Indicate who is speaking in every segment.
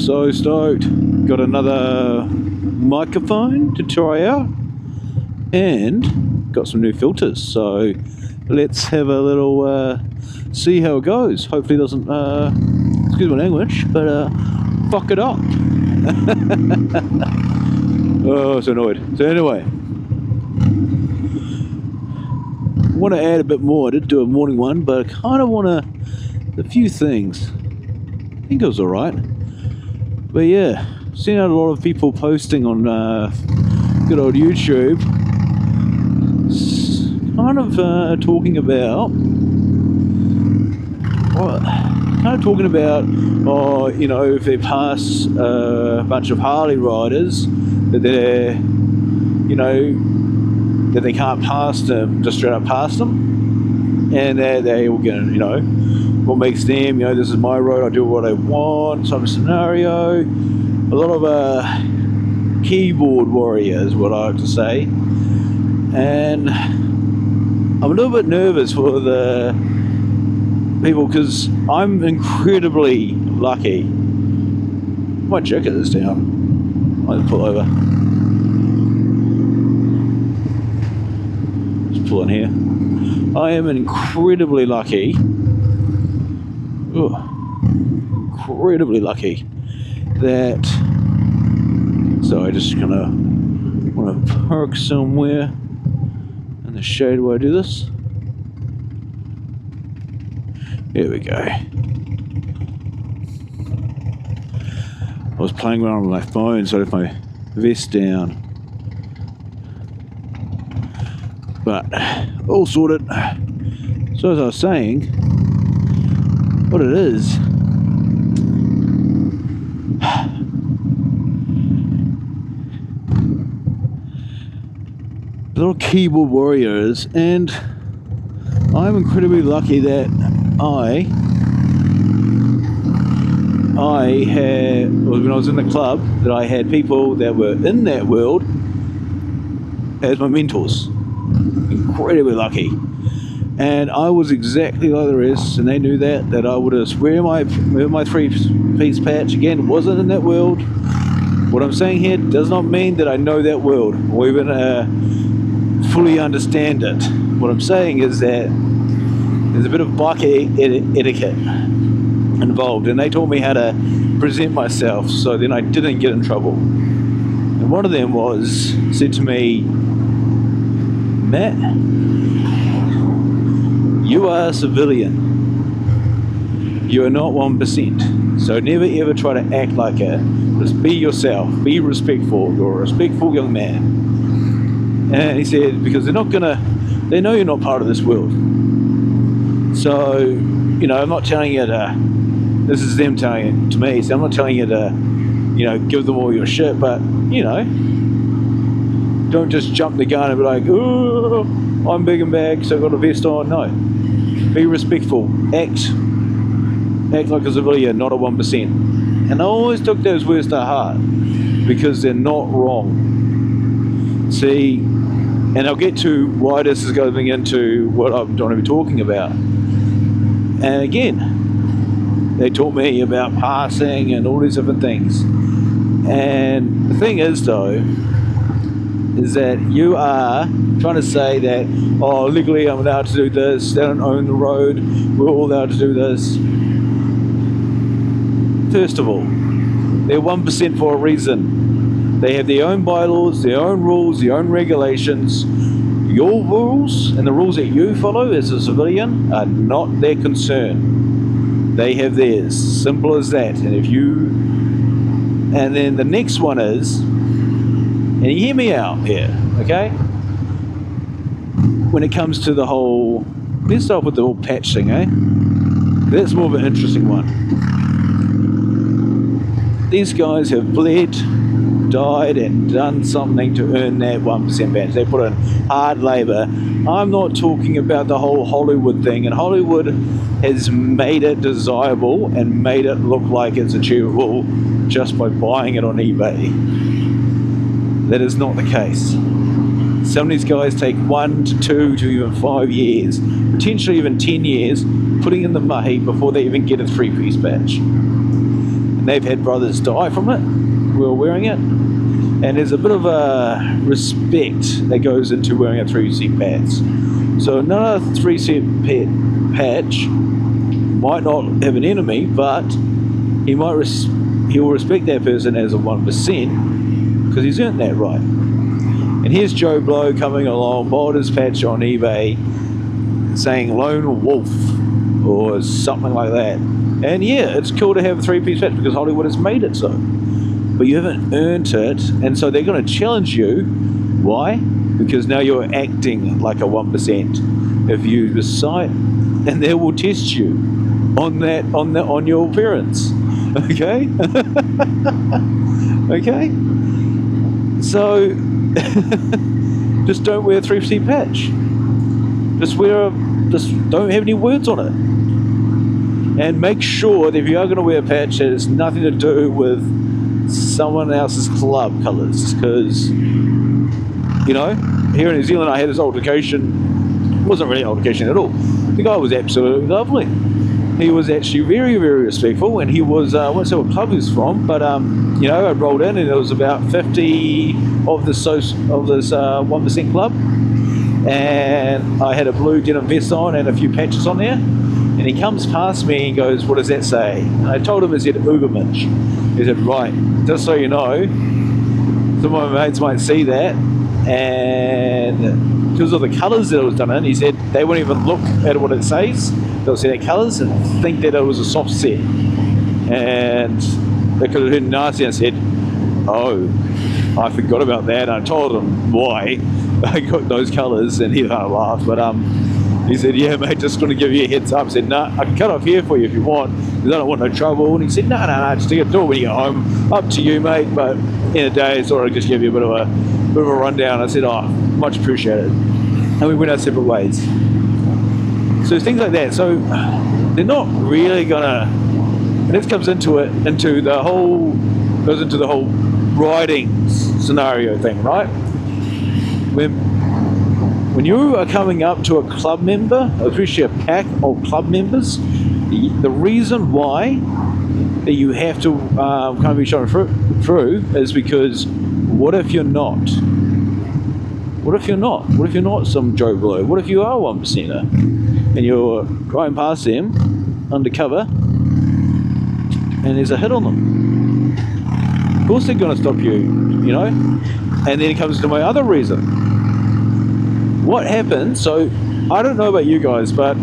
Speaker 1: So stoked. Got another microphone to try out and got some new filters. So let's have a little see how it goes. Hopefully it doesn't, excuse my language, but fuck it up. Oh, so annoyed. So anyway, I want to add a bit more. I did do a morning one, but I kind of want a few things. I think it was alright. But yeah, seen out a lot of people posting on good old YouTube, kind of talking about, oh, you know, if they pass a bunch of Harley riders, that they're, you know, that they can't pass them, just straight up pass them, and that they will get, you know, what makes them, you know, this is my road, I do what I want, some scenario. A lot of keyboard warriors, what I like to say, and I'm a little bit nervous for the people because I'm incredibly lucky. My jacket is down. I'll pull over. Just pull in here. I am incredibly lucky. Incredibly lucky that. So I just kind of want to park somewhere in the shade while I do this. Here we go. I was playing around with my phone, so I left my vest down. But all sorted. So as I was saying, what it is, little keyboard warriors, and I'm incredibly lucky that I had, when I was in the club, that I had people that were in that world as my mentors. Incredibly lucky. And I was exactly like the rest, and they knew that I would have wear my three-piece patch. Again, wasn't in that world. What I'm saying here does not mean that I know that world or even fully understand it. What I'm saying is that there's a bit of bike etiquette involved, and they taught me how to present myself so then I didn't get in trouble. And one of them said to me, Matt, you are a civilian. You are not 1%. So never ever try to act like it. Just be yourself. Be respectful. You're a respectful young man. And he said, because they know you're not part of this world. So, you know, I'm not telling you to, this is them telling it to me, so I'm not telling you to, you know, give them all your shit, but, you know, don't just jump the gun and be like, oh, I'm big and bad, so I've got a vest on. No. Be respectful. Act like a civilian, not a 1%. And I always took those words to heart, because they're not wrong. See, and I'll get to why this is going into what I'm going to be talking about. And again, they taught me about passing and all these different things. And the thing is, though, is that you are trying to say that, oh, legally I'm allowed to do this, they don't own the road, we're all allowed to do this. First of all, they're 1% for a reason. They have their own bylaws, their own rules, their own regulations. Your rules and the rules that you follow as a civilian are not their concern. They have theirs. Simple as that. And then the next one is, and you hear me out here, okay? When it comes to the whole, let's start with the whole patch thing, eh? That's more of an interesting one. These guys have bled, died and done something to earn that 1% badge. They put in hard labour. I'm not talking about the whole Hollywood thing, and Hollywood has made it desirable and made it look like it's achievable just by buying it on eBay. That is not the case. Some of these guys take 1 to 2 to even 5 years, potentially even 10 years, putting in the money before they even get a 3-piece badge. they've had brothers die from it who are wearing it. And there's a bit of a respect that goes into wearing a 3C patch. So another 3C patch might not have an enemy, but he will respect that person as a 1% because he's earned that right. And here's Joe Blow coming along, bought his patch on eBay, saying Lone Wolf or something like that. And yeah, it's cool to have a 3-piece patch because Hollywood has made it so. But you haven't earned it, and so they're going to challenge you. Why? Because now you're acting like a 1%. If you recite, and they will test you on your appearance. Okay? Okay? So just don't wear a 3C patch. Just don't have any words on it. And make sure that if you are going to wear a patch, that it's nothing to do with someone else's club colours, because you know, here in New Zealand I had this altercation. It wasn't really an altercation at all. The guy was absolutely lovely. He was actually very, very respectful, and he was I won't say what club he was from, but you know, I rolled in and there was about 50 of this 1% club, and I had a blue denim vest on and a few patches on there, and he comes past me and goes, "What does that say?" And I told him it said Ubermensch. He said, "Right, just so you know, some of my mates might see that, and because of the colours that it was done in," he said, "they won't even look at what it says. They'll see the colours and think that it was a soft set." And they could have heard nasty and said, "Oh, I forgot about that." And I told him why I got those colours, and he kind of laughed. But he said, "Yeah, mate, just going to give you a heads up." I said, "Nah, I can cut off here for you if you want, because I don't want no trouble." And he said, No, just do it when you get home. Up to you, mate. But in a day, I thought I'd just give you a bit of a rundown. I said, "Oh, much appreciated." And we went our separate ways. So things like that. So they're not really gonna. And this comes into the whole riding scenario thing, right? When you are coming up to a club member, especially a pack of club members, the reason why that you have to kind of be shown through is because what if you're not? What if you're not? What if you're not some Joe Blow? What if you are 1%er and you're driving past them undercover and there's a hit on them? Of course they're going to stop you, you know? And then it comes to my other reason. What happens? So I don't know about you guys, but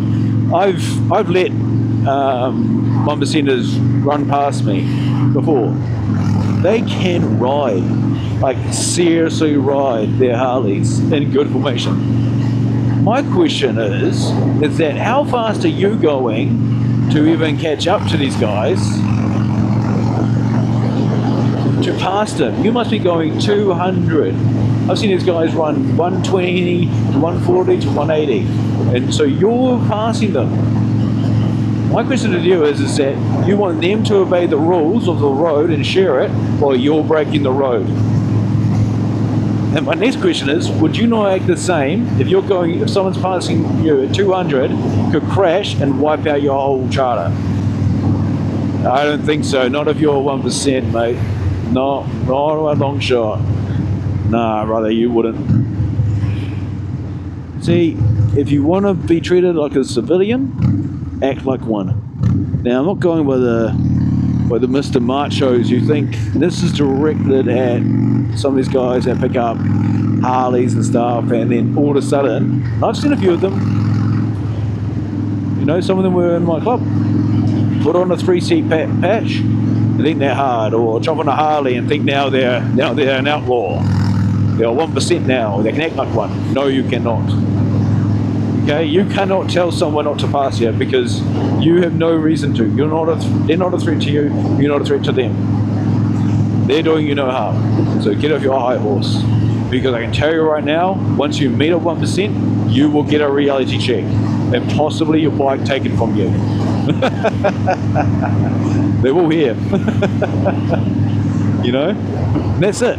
Speaker 1: I've let 1%ers run past me before. They can ride, like seriously ride their Harleys in good formation. My question is that how fast are you going to even catch up to these guys to pass them? You must be going 200. I've seen these guys run 120 to 140 to 180, and so you're passing them. My question to you is that you want them to obey the rules of the road and share it, while you're breaking the road. And my next question is, would you not act the same if someone's passing you at 200, could crash and wipe out your whole charter? I don't think so. Not if you're 1%, mate. No, not a long shot. Nah, brother, you wouldn't. See, if you want to be treated like a civilian, act like one. Now, I'm not going by the Mr. Machos. You think this is directed at some of these guys that pick up Harleys and stuff, and then all of a sudden, I've seen a few of them. You know, some of them were in my club. Put on a 3C patch and think they're hard, or jump on a Harley and think now they're an outlaw. They're 1% now. They can act like one. No, you cannot. Okay, you cannot tell someone not to pass you because you have no reason to. They're not a threat to you. You're not a threat to them. They're doing you no harm. So get off your high horse, because I can tell you right now, once you meet a 1%, you will get a reality check and possibly your bike taken from you. They're all here. You know, and that's it.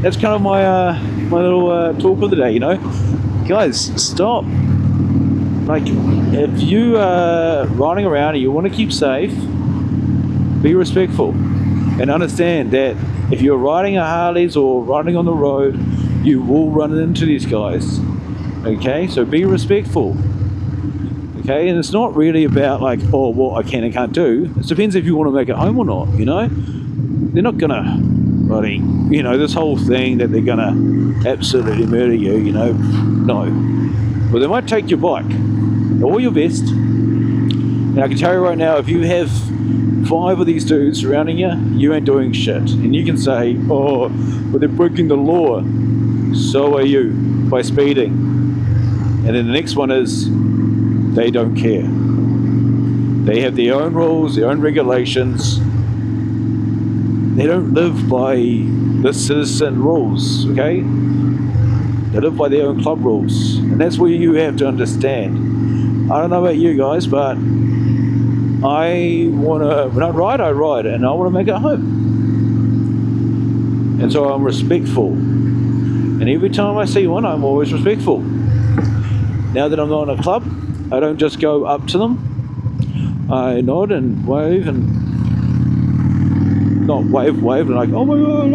Speaker 1: That's kind of my little talk for the day. You know, guys, stop. Like, if you are riding around and you want to keep safe, be respectful. And understand that if you're riding a Harleys or riding on the road, you will run into these guys. Okay, so be respectful. Okay, and it's not really about like, oh, what I can and can't do. It depends if you want to make it home or not, you know. They're not gonna, bloody, you know, this whole thing that they're gonna absolutely murder you, you know, no. Well, they might take your bike or your vest. And I can tell you right now, if you have 5 of these dudes surrounding you, you ain't doing shit. And you can say, oh, but they're breaking the law. So are you, by speeding. And then the next one is, they don't care. They have their own rules, their own regulations. They don't live by the citizen rules, okay? They live by their own club rules. And that's what you have to understand. I don't know about you guys, but when I ride, and I want to make it home. And so I'm respectful. And every time I see one, I'm always respectful. Now that I'm not in a club, I don't just go up to them. I nod and wave and not wave and like, oh my god,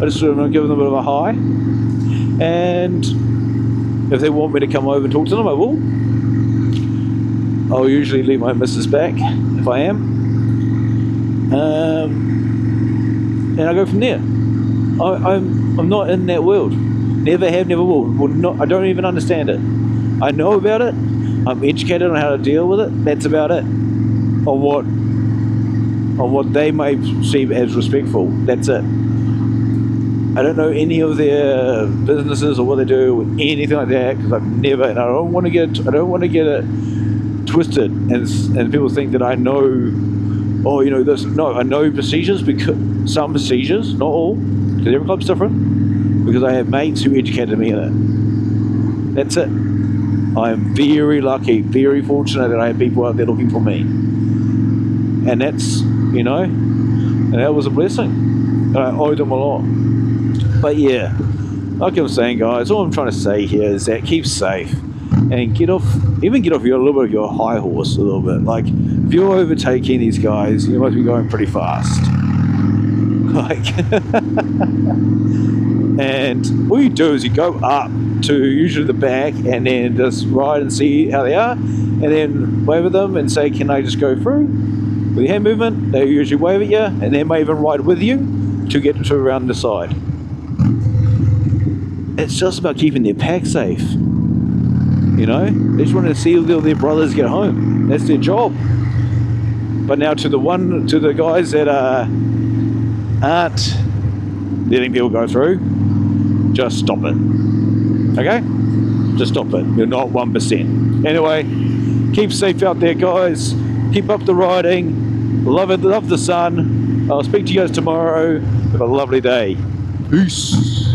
Speaker 1: I just sort of give them a bit of a hi. And if they want me to come over and talk to them, I will. I'll usually leave my missus back if I am. And I go from there. I'm not in that world. Never have, never will. I don't even understand it. I know about it. I'm educated on how to deal with it. That's about it. On what they may perceive as respectful. That's it. I don't know any of their businesses or what they do or anything like that, because I've never, and I don't want to get it twisted and people think that I know, oh, you know this. No, I know procedures, because some procedures, not all, because every club's different, because I have mates who educated me in it. That's it. I am very lucky, very fortunate that I have people out there looking for me. And that's, you know, and that was a blessing. And I owe them a lot. But yeah, like I'm saying, guys, all I'm trying to say here is that keep safe and get off a little bit of your high horse a little bit. Like, if you're overtaking these guys, you must be going pretty fast. Like, and all you do is you go up to usually the back and then just ride and see how they are, and then wave at them and say, can I just go through? With your hand movement, they usually wave at you, and they may even ride with you to get to around the side. It's just about keeping their pack safe. You know, they just want to see all their brothers get home. That's their job. But now to the guys that aren't letting people go through, just stop it. Okay? Just stop it. You're not 1%. Anyway, keep safe out there, guys. Keep up the riding. Love it. Love the sun. I'll speak to you guys tomorrow. Have a lovely day. Peace.